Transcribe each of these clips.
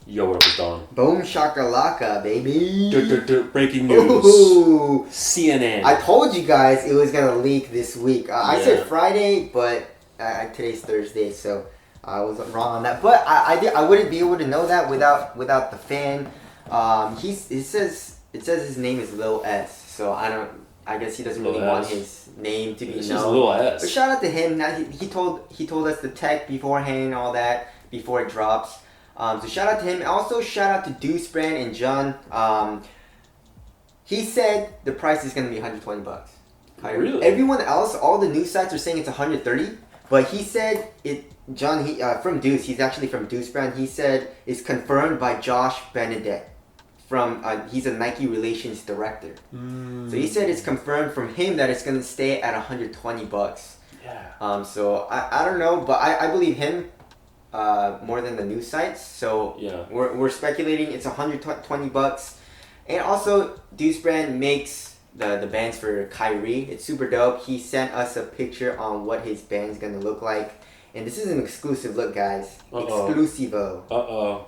Yo, what up, it's Don. Boom shakalaka, baby. Breaking news. Ooh. CNN. I told you guys it was gonna leak this week. I Yeah. said Friday, but today's Thursday, so I was wrong on that. But I wouldn't be able to know that without the fan. It says his name is Lil S, so I guess he doesn't really Lil want S. his name to be It's known. just Lil S. But shout out to him. Now he told us the tech beforehand and all that before it drops. So shout out to him. Also shout out to Deuce Brand and John. He said the price is gonna be $120. Really? Everyone else, all the news sites are saying it's $130, but he said it. John, from Deuce. He's actually from Deuce Brand. He said it's confirmed by Josh Benedette. He's a Nike relations director. So he said it's confirmed from him that it's gonna stay at $120. Yeah. So I don't know, but I believe him more than the news sites. So Yeah. we're speculating it's $120. And also Deuce Brand makes the bands for Kyrie. It's super dope. He sent us a picture on what his band's gonna look like. And this is an exclusive look, guys. Exclusivo.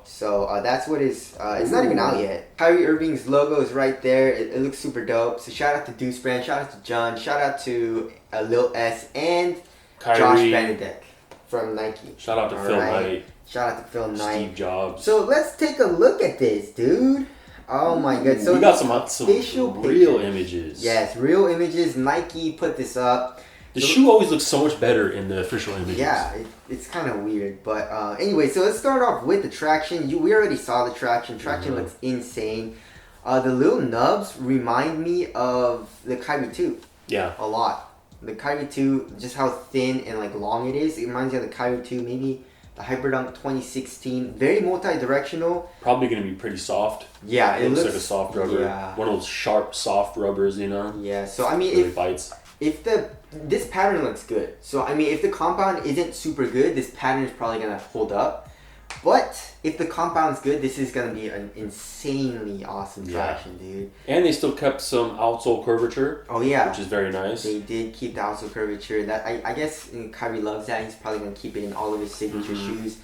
So that's what it's not even out yet. Kyrie Irving's logo is right there. It looks super dope. So shout out to Deuce Brand, shout out to John, shout out to Lil S and Kyrie. Josh Benedek from Nike. Shout out to Phil Knight. Shout out to Phil Knight. Steve Jobs. So let's take a look at this, dude. Oh my god. So we got some official real pictures. images. Yes, real images. Nike put this up. The shoe always looks so much better in the official images. Yeah, it's kind of weird. But anyway, so let's start off with the traction. We already saw the traction. Traction looks insane. The little nubs remind me of the Kyrie 2. Yeah. A lot. The Kyrie 2, just how thin and like long it is. It reminds me of the Kyrie 2, maybe the Hyperdunk 2016. Very multi-directional. Probably going to be pretty soft. Yeah, it looks like a soft rubber. Yeah. One of those sharp, soft rubbers, you know? Yeah, so I mean, really bites. If this pattern looks good. So I mean, if the compound isn't super good, this pattern is probably gonna hold up. But if the compound's good, this is gonna be an insanely awesome traction, dude. And they still kept some outsole curvature. Oh yeah, which is very nice. They did keep the outsole curvature. That I guess Kyrie loves that. He's probably gonna keep it in all of his signature shoes.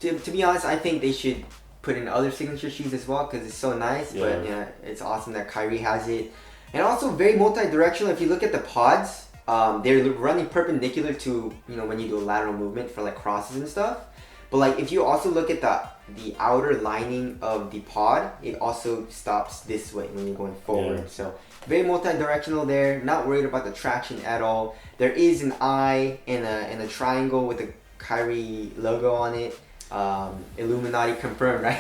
To be honest, I think they should put in other signature shoes as well because it's so nice. Yeah. But yeah, it's awesome that Kyrie has it. And also very multi-directional. If you look at the pods, they're running perpendicular to, when you do a lateral movement for like crosses and stuff. But like if you also look at the outer lining of the pod, it also stops this way when you're going forward. Yeah. So very multi-directional there. Not worried about the traction at all. There is an eye and a triangle with a Kyrie logo on it. Illuminati confirmed, right?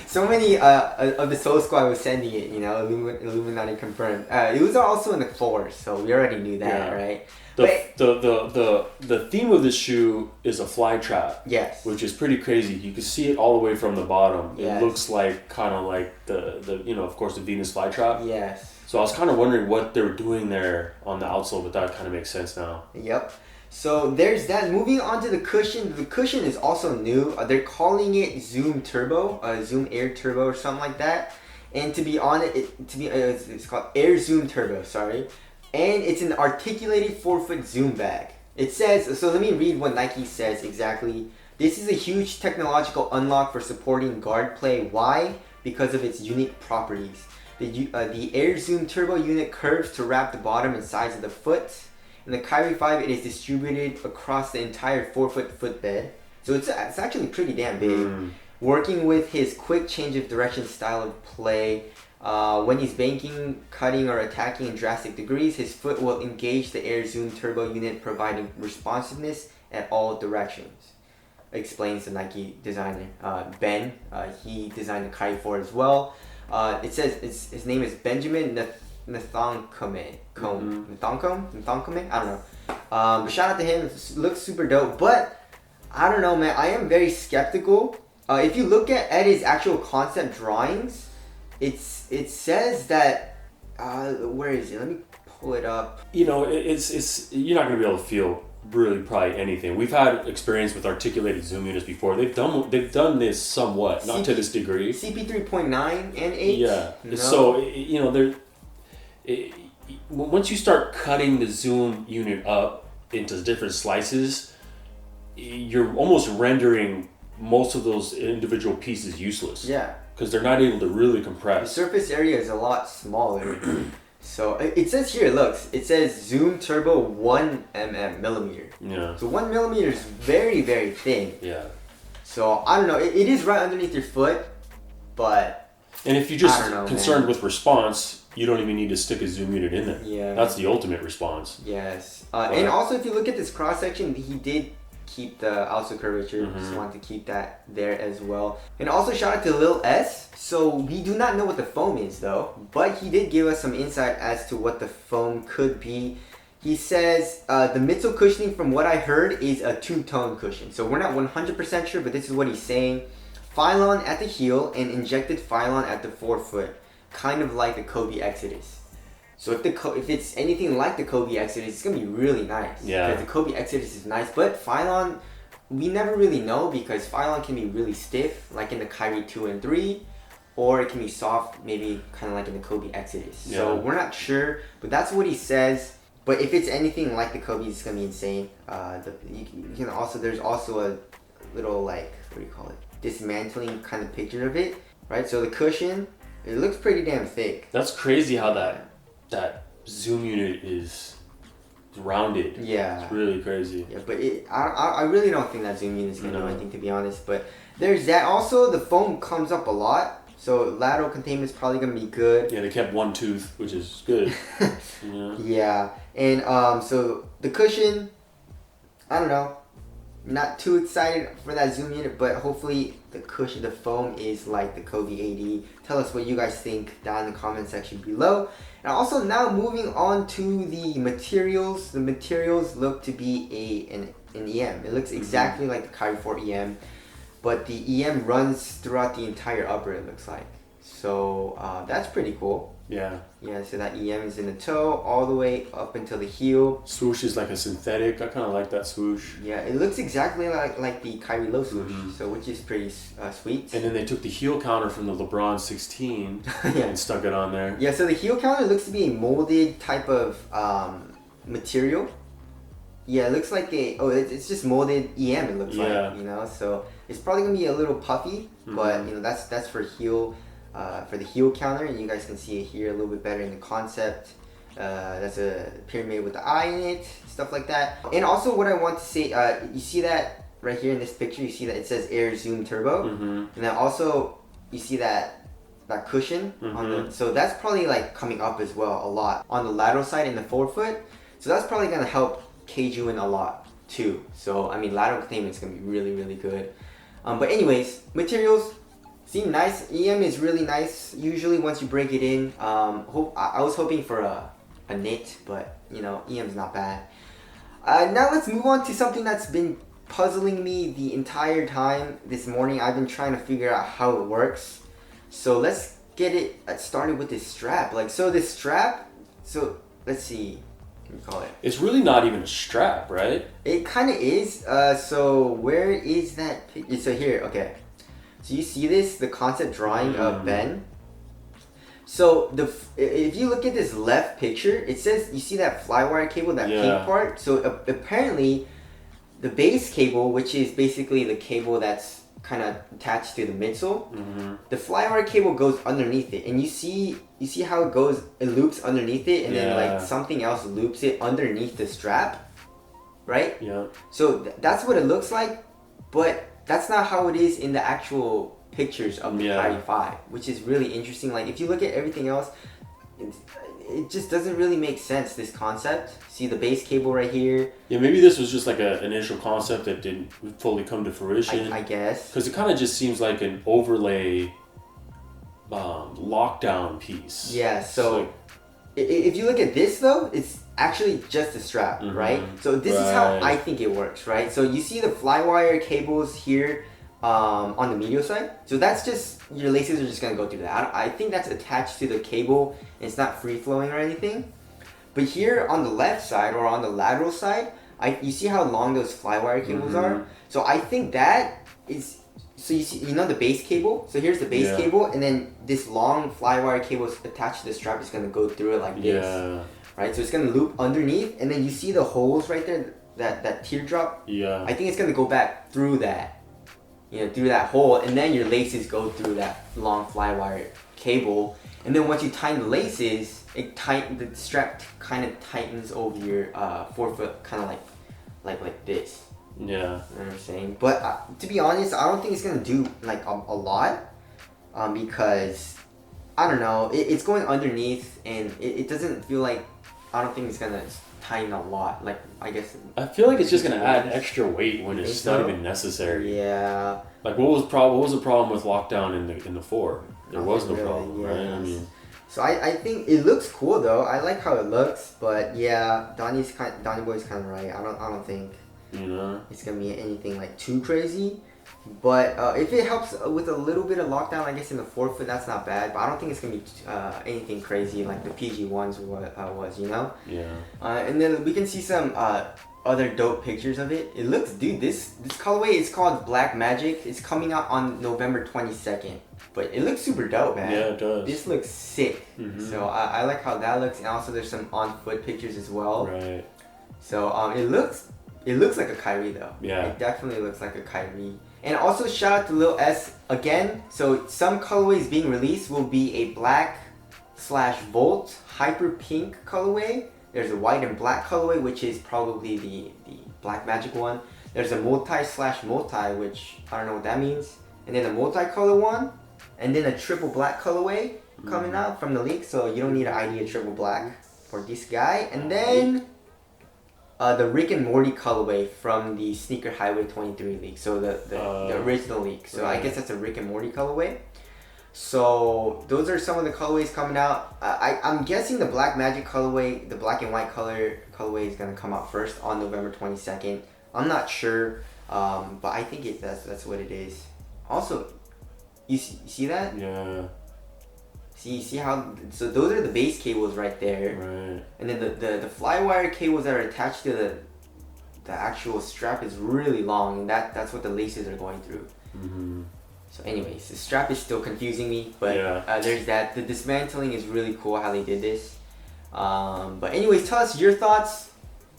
So many of the Soul Squad was sending it, Illuminati confirmed. It was also in the floor, so we already knew that, right? The theme of this shoe is a fly trap. Yes. Which is pretty crazy. You can see it all the way from the bottom. Yes. It looks like kind of like the of course the Venus fly trap. Yes. So I was kind of wondering what they were doing there on the outsole, but that kind of makes sense now. Yep. So there's that. Moving on to the cushion. The cushion is also new. They're calling it Zoom Turbo, Zoom Air Turbo or something like that. And to be honest, it's called Air Zoom Turbo, sorry. And it's an articulated 4-foot zoom bag. It says, so let me read what Nike says exactly. This is a huge technological unlock for supporting guard play. Why? Because of its unique properties. The Air Zoom Turbo unit curves to wrap the bottom and sides of the foot. In the Kyrie 5, it is distributed across the entire 4-foot footbed. So it's actually pretty damn big. Working with his quick change of direction style of play, when he's banking, cutting, or attacking in drastic degrees, his foot will engage the Air Zoom Turbo unit, providing responsiveness at all directions. Explains the Nike designer, Ben. He designed the Kyrie 4 as well. It says his name is Benjamin Nathankome. Nathankome? I don't know. But shout out to him. It looks super dope. But I don't know, man. I am very skeptical. If you look at his actual concept drawings, it says that where is it? Let me pull it up. It's you're not gonna be able to feel really probably anything. We've had experience with articulated zoom units before. They've done this somewhat, not to this degree. CP 3.9 and 8. Yeah. No. So once you start cutting the zoom unit up into different slices, you're almost rendering most of those individual pieces useless. Yeah. Because they're not able to really The compress. surface area is a lot smaller. So it says here, look, it says zoom turbo 1 millimeter. Yeah. So 1 millimeter is very, very thin. Yeah. So I don't know, it is right underneath your foot, but And if you're just I don't know, concerned man. with response, you don't even need to stick a zoom unit in there. Yeah. That's the ultimate response. yes. And also if you look at this cross section, he did keep the also curvature. Just wanted to keep that there as well. And also shout out to Lil S. So we do not know what the foam is though, but he did give us some insight as to what the foam could be. He says the midsole cushioning, from what I heard, is a two-tone cushion. So we're not 100% sure, but this is what he's saying. Phylon at the heel and injected Phylon at the forefoot, kind of like the Kobe Exodus. So if it's anything like the Kobe Exodus, it's gonna be really nice. Yeah. Because the Kobe Exodus is nice, but Phylon, we never really know, because Phylon can be really stiff, like in the Kyrie 2 and 3, or it can be soft, maybe kind of like in the Kobe Exodus. Yeah. So we're not sure, but that's what he says. But if it's anything like the Kobe, it's gonna be insane. You can also, there's also a little, like, what do you call it? Dismantling kind of picture of it, right? So the cushion, it looks pretty damn thick. That's crazy how that zoom unit is rounded. Yeah. It's really crazy. Yeah, but I really don't think that zoom unit is gonna do anything, to be honest. But there's that. Also, the foam comes up a lot, so lateral containment is probably gonna be good. Yeah, they kept one tooth, which is good. Yeah. Yeah, and so the cushion, I don't know, not too excited for that zoom unit, but hopefully the cushion, the foam is like the Kobe AD. Tell us what you guys think down in the comment section below. And also now moving on to the materials. The materials look to be an EM. It looks exactly like the Kyrie 4 EM, but the EM runs throughout the entire upper, it looks like. So that's pretty cool. Yeah. Yeah, so that EM is in the toe all the way up until the heel. Swoosh is like a synthetic. I kind of like that swoosh. Yeah, it looks exactly like the Kyrie low swoosh, so which is pretty sweet. And then they took the heel counter from the LeBron 16 Yeah. and stuck it on there. Yeah, so the heel counter looks to be a molded type of material. Yeah, it looks like it's just molded EM, it looks Yeah. like, you know, so it's probably gonna be a little puffy, but you know, that's for heel. For the heel counter, and you guys can see it here a little bit better in the concept. That's a pyramid with the eye in it, stuff like that. And also what I want to say, you see that right here in this picture, you see that it says Air Zoom Turbo. And then also you see that cushion on the, so that's probably like coming up as well a lot on the lateral side in the forefoot. So that's probably gonna help cage you in a lot too. So I mean, lateral containment is gonna be really, really good. But anyways, materials seem nice. EM is really nice. Usually once you break it in, I was hoping for a knit, but you know, EM's not bad. Now let's move on to something that's been puzzling me the entire time this morning. I've been trying to figure out how it works. So let's get it started with this strap. So this strap, so let's see, what do you call it? It's really not even a strap, right? It kind of is. So where is that? So here, okay. So you see this, the concept drawing of Ben. So if you look at this left picture, it says, you see that flywire cable, that pink part? So apparently the base cable, which is basically the cable that's kind of attached to the midsole, the flywire cable goes underneath it. And you see how it goes, it loops underneath it, and then like something else loops it underneath the strap, right? Yeah. So that's what it looks like, but that's not how it is in the actual pictures of the Kyrie 5, which is really interesting. Like if you look at everything else, it just doesn't really make sense, this concept. See the base cable right here? Yeah, maybe this was just like an initial concept that didn't fully come to fruition. I guess. Because it kind of just seems like an overlay lockdown piece. Yeah, so if you look at this though, it's actually just a strap, right? So this is how I think it works, right? So you see the flywire cables here on the medial side. So that's just, your laces are just gonna go through that. I think that's attached to the cable and it's not free flowing or anything. But here on the left side or on the lateral side, you see how long those flywire cables are? So I think that is, so you see, you know the base cable? So here's the base cable, and then this long flywire cable is attached to the strap is gonna go through it like this. Right, so it's gonna loop underneath, and then you see the holes right there, that teardrop? Yeah. I think it's gonna go back through that. through that hole, and then your laces go through that long Flywire cable, and then once you tighten the laces, the strap kind of tightens over your forefoot, kind of like this. Yeah. You know what I'm saying? But to be honest, I don't think it's gonna do like a lot, because I don't know, it's going underneath, and it doesn't feel like, I don't think it's gonna tighten a lot. Like, I guess I feel like it's just gonna add extra weight when it's not even necessary. Yeah. Like, what was the problem with lockdown in the 4? There was no really, problem, right? I mean, so I think it looks cool though. I like how it looks, but yeah, Donnie Boy's kind of right. I don't think it's gonna be anything like too crazy. But if it helps with a little bit of lockdown, I guess in the forefoot, that's not bad. But I don't think it's gonna be anything crazy like the PG ones was, Yeah. And then we can see some other dope pictures of it. It looks, dude, this colorway is called Black Magic. It's coming out on November 22nd. But it looks super dope, man. Yeah, it does. This looks sick. So I like how that looks, and also there's some on foot pictures as well. Right. So it looks like a Kyrie though. Yeah. It definitely looks like a Kyrie. And also shout out to Lil S again. So some colorways being released will be a black/Volt hyper pink colorway. There's a white and black colorway, which is probably the Black Magic one. There's a multi/multi, which I don't know what that means. And then a multicolor one. And then a triple black colorway coming out from the leak. So you don't need an idea triple black for this guy. And then the Rick and Morty colorway from the Sneaker Highway 23 leak. So the original leak. So I guess that's a Rick and Morty colorway. So those are some of the colorways coming out. I'm guessing the Black Magic colorway, the black and white colorway is gonna come out first on November 22nd. I'm not sure, but I think that's what it is. Also, you see that? Yeah. See how? So those are the base cables right there. Right. And then the Flywire cables that are attached to the actual strap is really long, and that's what the laces are going through. So anyways, the strap is still confusing me, but there's that. The dismantling is really cool how they did this. But anyways, tell us your thoughts.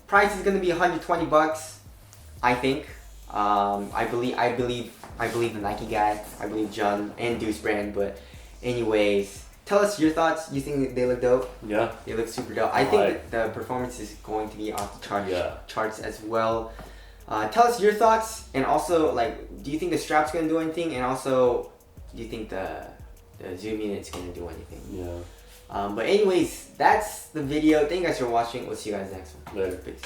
Price is gonna be $120, I think. I believe the Nike guy. I believe John and Deuce Brand. But anyways, tell us your thoughts. You think they look dope? Yeah. They look super dope. I think that the performance is going to be off the charts as well. Tell us your thoughts, and also, like, do you think the strap's gonna do anything? And also, do you think the zoom unit's gonna do anything? Yeah. But anyways, that's the video. Thank you guys for watching. We'll see you guys next one. Later. Peace.